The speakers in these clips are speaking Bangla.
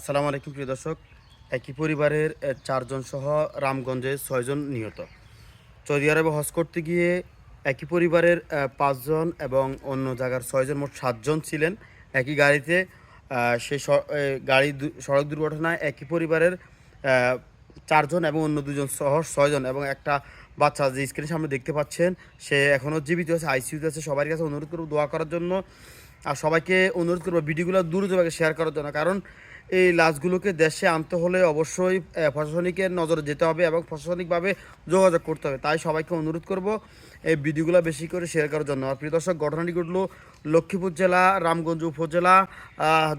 আসসালামু আলাইকুম প্রিয় দর্শক। একই পরিবারের ৪ জন সহ রামগঞ্জে ৬ জন নিহত। সৌদি আরবে হজ করতে গিয়ে একই পরিবারের ৫ জন এবং অন্য জায়গার ৬ জন, মোট ৭ জন ছিলেন একই গাড়িতে। সেই সড়ক দুর্ঘটনায় একই পরিবারের ৪ জন এবং অন্য ২ জন সহ ৬ জন এবং একটা বাচ্চা যে স্ক্রিনের সামনে দেখতে পাচ্ছেন, সে এখনও জীবিত আছে, আইসিইউতে আছে। সবার কাছে অনুরোধ করব দোয়া করার জন্য। আর সবাইকে অনুরোধ করবো ভিডিওগুলো দ্রুতভাবে শেয়ার করার জন্য, কারণ এই লাশগুলোকে দেশে আনতে হলে অবশ্যই প্রশাসনিকের নজরে যেতে হবে এবং প্রশাসনিকভাবে যোগাযোগ করতে হবে। তাই সবাইকে অনুরোধ করব এই ভিডিওগুলো বেশি করে শেয়ার করার জন্য। আর প্রিয় দর্শক, ঘটনাটি ঘটলো লক্ষ্মীপুর জেলা রামগঞ্জ উপজেলা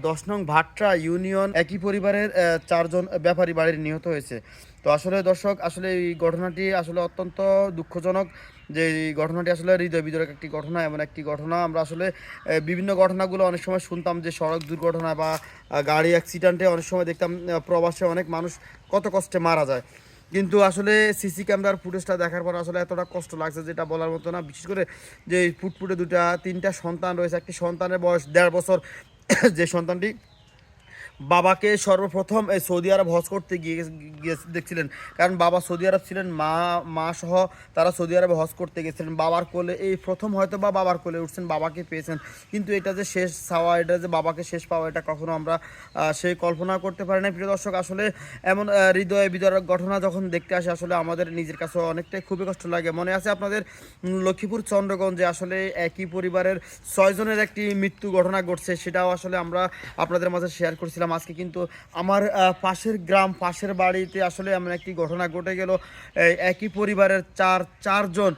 ১০ নং ভাট্রা ইউনিয়ন। একই পরিবারের ৪ জন ব্যাপারী বাড়ির নিহত হয়েছে। তো আসলে দর্শক, আসলে এই ঘটনাটি আসলে অত্যন্ত দুঃখজনক। যে এই ঘটনাটি আসলে হৃদয় বিদারক একটি ঘটনা, এমন একটি ঘটনা আমরা আসলে বিভিন্ন ঘটনাগুলো অনেক সময় শুনতাম যে সড়ক দুর্ঘটনা বা গাড়ি অ্যাক্সিডেন্টে অনেক সময় দেখতাম প্রবাসে অনেক মানুষ কত কষ্টে মারা যায়। কিন্তু আসলে সিসি ক্যামেরার ফুটেজটা দেখার পর আসলে এতটা কষ্ট লাগছে যেটা বলার মতো না। বিশেষ করে যে ফুটফুটে তিনটা সন্তান রয়েছে, একটি সন্তানের বয়স ১.৫ বছর, যে সন্তানটি বাবাকে সর্বপ্রথম এই সৌদি আরব হজ করতে গিয়ে দেখছিলেন। কারণ বাবা সৌদি আরব ছিলেন, মা সহ তারা সৌদি আরবে হজ করতে গেছিলেন। বাবার কোলে এই প্রথম হয়তো বা বাবার কোলে উঠছেন, বাবাকে পেয়েছেন। কিন্তু এটা যে শেষ চাওয়া, এটা যে বাবাকে শেষ পাওয়া, এটা কখনো আমরা সেই কল্পনা করতে পারি না। প্রিয় দর্শক, আসলে এমন হৃদয় বিদারক ঘটনা যখন দেখতে আসে, আসলে আমাদের নিজের কাছে অনেকটাই খুবই কষ্ট লাগে। মনে আছে আপনাদের লক্ষ্মীপুর চন্দ্রগঞ্জে আসলে একই পরিবারের ৬ জনের একটি মৃত্যু ঘটনা ঘটছে, সেটাও আসলে আমরা আপনাদের মাঝে শেয়ার করছিলাম। আজকে কিন্তু আমার পাশের গ্রাম, পাশের বাড়িতে আসলে এমন একটি ঘটনা ঘটে গেল। একই পরিবারের চারজন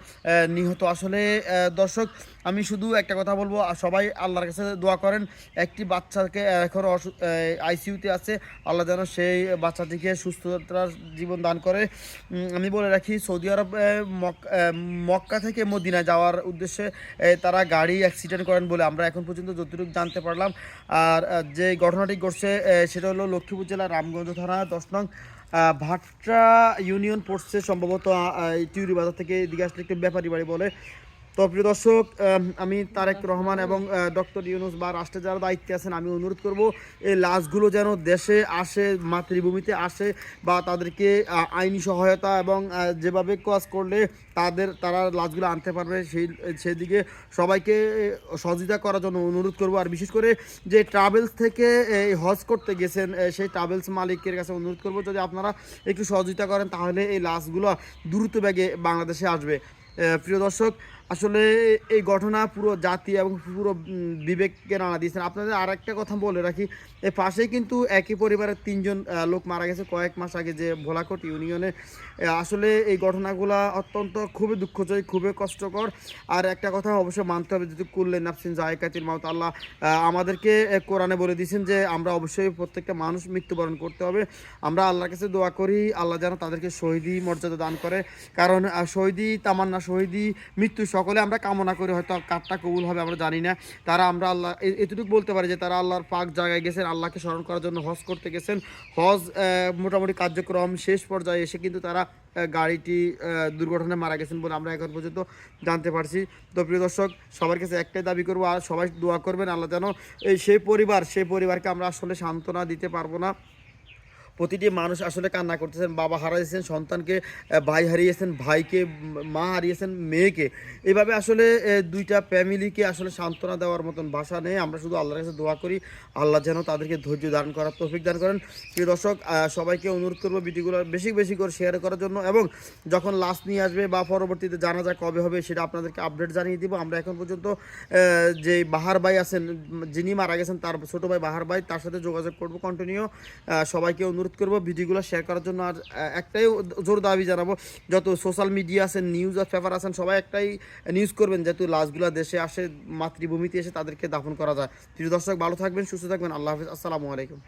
নিহত। আসলে দর্শক, আমি শুধু একটা কথা বলবো, সবাই আল্লাহর কাছে দোয়া করেন। একটি বাচ্চাকে এখন আইসিইউতে আছে, আল্লাহ যেন সেই বাচ্চাটিকে সুস্থতার জীবন দান করে। আমি বলে রাখি, সৌদি আরব মক্কা থেকে মদিনা যাওয়ার উদ্দেশ্যে তারা গাড়ি অ্যাক্সিডেন্ট করেন বলে আমরা এখন পর্যন্ত যতটুকু জানতে পারলাম। আর যে ঘটনাটি ঘটছে সেটা হলো লক্ষ্মীপুর জেলার রামগঞ্জ থানা ১০ নং ভাট্রা ইউনিয়ন পড়ছে সম্ভবত। টিউরি বাজার থেকে এদিকে আসলে একটি ব্যাপারী বাড়ি বলে। তো প্রিয় দর্শক, আমি তারেক রহমান এবং ডক্টর ইউনুস বা রাষ্ট্রের যারা দায়িত্বে আছেন, আমি অনুরোধ করব এই লাশগুলো যেন দেশে আসে, মাতৃভূমিতে আসে, বা তাদেরকে আইনি সহায়তা এবং যেভাবে কাজ করলে তারা লাশগুলো আনতে পারবে সেদিকে সবাইকে সহযোগিতা করার জন্য অনুরোধ করব। আর বিশেষ করে যে ট্রাভেলস থেকে এই হজ করতে গেছেন, সেই ট্রাভেলস মালিকের কাছে অনুরোধ করব, যদি আপনারা একটু সহযোগিতা করেন তাহলে এই লাশগুলো দ্রুত বেগে বাংলাদেশে আসবে। প্রিয় দর্শক, আসলে এই ঘটনা পুরো জাতি এবং পুরো বিবেককে নাড়া দিয়েছেন। আপনাদের আর একটা কথা বলে রাখি, এর পাশেই কিন্তু একই পরিবারের ৩ জন লোক মারা গেছে কয়েক মাস আগে, যে ভোলাকোট ইউনিয়নে। আসলে এই ঘটনাগুলো অত্যন্ত খুবই দুঃখজনক, খুবই কষ্টকর। আর একটা কথা অবশ্যই মানতে হবে, যদি কুল্লে নাফসিন যায়কাতুল মাউত, আল্লাহ আমাদেরকে কোরআনে বলে দিয়েছেন যে আমরা অবশ্যই প্রত্যেকটা মানুষ মৃত্যুবরণ করতে হবে। আমরা আল্লাহর কাছে দোয়া করি আল্লাহ যেন তাদেরকে শহীদি মর্যাদা দান করে। কারণ শহীদি তামান্না, শহীদি মৃত্যু সকলে আমরা কামনা করি, হয়তো কারটা কবুল হবে আমরা জানি না। আমরা আল্লাহ এতটুকু বলতে পারি যে তারা আল্লাহর পাক জায়গায় গেছেন, আল্লাহকে স্মরণ করার জন্য হজ করতে গেছেন। হজ মোটামুটি কার্যক্রম শেষ পর্যায়ে এসে কিন্তু তারা গাড়িটি দুর্ঘটনায় মারা গেছেন বলে আমরা এখন পর্যন্ত জানতে পারছি। তো প্রিয় দর্শক, সবার কাছে একটাই দাবি করবো, আর সবাই দোয়া করবেন আল্লাহ যেন সেই পরিবারকে আমরা আসলে সান্ত্বনা দিতে পারবো না। প্রতিটি মানুষ আসলে কান্না করতেছেন, বাবা হারিয়েছেন সন্তানকে, ভাই হারিয়েছেন ভাইকে, মা হারিয়েছেন মেয়েকে। এইভাবে আসলে দুইটা ফ্যামিলিকে আসলে সান্ত্বনা দেওয়ার মতন ভাষা নেই। আমরা শুধু আল্লাহর কাছে দোয়া করি আল্লাহ যেন তাদেরকে ধৈর্য ধারণ করার তৌফিক দান করেন। প্রিয় দর্শক, সবাইকে অনুরোধ করবো ভিডিওগুলো বেশি বেশি করে শেয়ার করার জন্য, এবং যখন লাশ নিয়ে আসবে বা পরবর্তীতে জানাজা কবে হবে সেটা আপনাদেরকে আপডেট জানিয়ে দিব। আমরা এখন পর্যন্ত যে বাহার ভাই আছেন, যিনি মারা গেছেন, তার ছোটো ভাই বাহার ভাই, তার সাথে যোগাযোগ করবো কন্টিনিউ। সবাইকে অনুরোধ করব ভিডিওগুলো শেয়ার করার জন্য। আর একটাই জোর দাবি জানাবো, যত সোশ্যাল মিডিয়া আছেন, নিউজ আর পেপার আছেন, সবাই একটাই নিউজ করবেন যেহেতু লাশগুলো দেশে আসে, মাতৃভূমিতে এসে তাদেরকে দাফন করা যায়। প্রিয় দর্শক, ভালো থাকবেন, সুস্থ থাকবেন, আল্লাহ হাফিজ, আসসালামু আলাইকুম।